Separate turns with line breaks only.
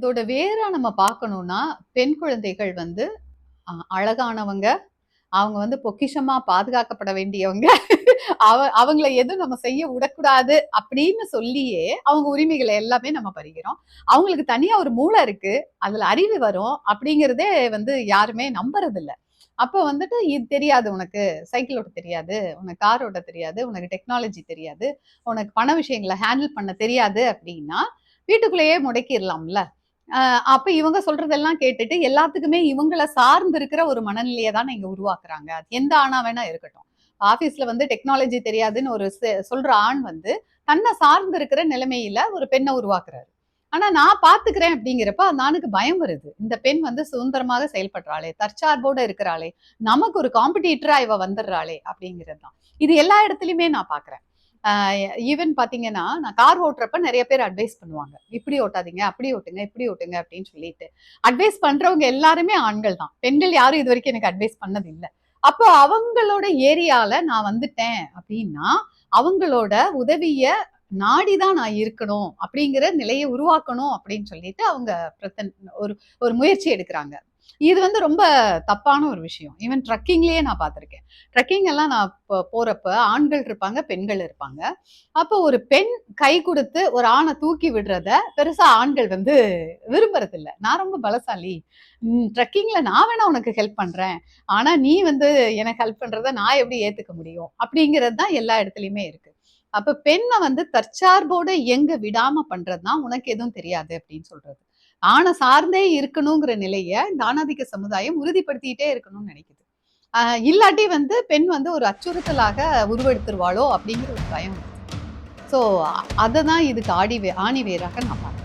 இதோட வேரா நம்ம பார்க்கணும்னா, பெண் குழந்தைகள் வந்து அழகானவங்க. அவங்க வந்து பொக்கிஷமா பாதுகாக்கப்பட வேண்டியவங்க. அவங்கள எதுவும் நம்ம செய்ய விடக்கூடாது அப்படின்னு சொல்லியே, அவங்க உரிமைகள எல்லாமே நம்ம பறிக்கிறோம். அவங்களுக்கு தனியா ஒரு மூளை இருக்கு. அதுல அறிவு வரும் அப்படிங்கிறதே வந்து யாருமே நம்புறதில்ல. அப்போ வந்துட்டு இது தெரியாது உனக்கு, சைக்கிள் ஓட்ட தெரியாது, உனக்கு கார் ஓட்ட தெரியாது, உனக்கு டெக்னாலஜி தெரியாது, உனக்கு பண விஷயங்கள ஹேண்டில் பண்ண தெரியாது அப்படின்னா, வீட்டுக்குள்ளேயே முடக்கிர்லாம்ல. அப்ப இவங்க சொல்றதெல்லாம் கேட்டுட்டு எல்லாத்துக்குமே இவங்கள சார்ந்து இருக்கிற ஒரு மனநிலையை தான் இங்க உருவாக்குறாங்க. அது எந்த ஆணா வேணா இருக்கட்டும். ஆபீஸ்ல வந்து டெக்னாலஜி தெரியாதுன்னு ஒரு சொல்ற ஆண் வந்து தன்னை சார்ந்து இருக்கிற நிலைமையில ஒரு பெண்ணை உருவாக்குறாரு. ஆனா நான் பாத்துக்கிறேன் அப்படிங்கிறப்ப அந்த ஆணுக்கு பயம் வருது. இந்த பெண் வந்து சுதந்திரமாக செயல்படுறாளே, தற்சார்போட இருக்கிறாளே, நமக்கு ஒரு காம்படிட்டரா இவ வந்துடுறாளே அப்படிங்கிறது தான். இது எல்லா இடத்துலயுமே நான் பாக்குறேன். ஈவன் பாத்தீங்கன்னா நான் கார் ஓட்டுறப்ப நிறைய பேர் அட்வைஸ் பண்ணுவாங்க. இப்படி ஓட்டாதீங்க, அப்படி ஓட்டுங்க, இப்படி ஓட்டுங்க அப்படின்னு சொல்லிட்டு. அட்வைஸ் பண்றவங்க எல்லாருமே ஆண்கள் தான். பெண்கள் யாரும் இது வரைக்கும் எனக்கு அட்வைஸ் பண்ணது இல்லை. அப்போ அவங்களோட ஏரியால நான் வந்துட்டேன் அப்படின்னா அவங்களோட உதவிய நாடிதான் நான் இருக்கணும் அப்படிங்கிற நிலையை உருவாக்கணும் அப்படின்னு சொல்லிட்டு அவங்க ஒரு ஒரு முயற்சி எடுக்கிறாங்க. இது வந்து ரொம்ப தப்பான ஒரு விஷயம். ஈவன் ட்ரக்கிங்லயே நான் பார்த்திருக்கேன். ட்ரக்கிங் எல்லாம் நான் போறப்ப ஆண்கள் இருப்பாங்க, பெண்கள் இருப்பாங்க. அப்போ ஒரு பெண் கை கொடுத்து ஒரு ஆணை தூக்கி விடுறத பெருசா ஆண்கள் வந்து விரும்புறதில்ல. நான் ரொம்ப பலசாலி, ட்ரக்கிங்ல நான் வேணா உனக்கு ஹெல்ப் பண்றேன், ஆனா நீ வந்து எனக்கு ஹெல்ப் பண்றத நான் எப்படி ஏத்துக்க முடியும் அப்படிங்கிறது தான் எல்லா இடத்துலயுமே இருக்கு. அப்ப பெண்ணை வந்து தற்சார்போட எங்க விடாம பண்றதுதான் உனக்கு எதுவும் தெரியாது அப்படின்னு சொல்றது. ஆணை சார்ந்தே இருக்கணுங்கிற நிலைய இந்த ஆணாதிக்க சமுதாயம் உறுதிப்படுத்திட்டே இருக்கணும்னு நினைக்குது. இல்லாட்டி வந்து பெண் வந்து ஒரு அச்சுறுத்தலாக உருவெடுத்துருவாளோ அப்படிங்கிற ஒரு பயம். ஸோ அதை தான் இதுக்கு ஆணி வேராக நான் பார்க்கிறேன்.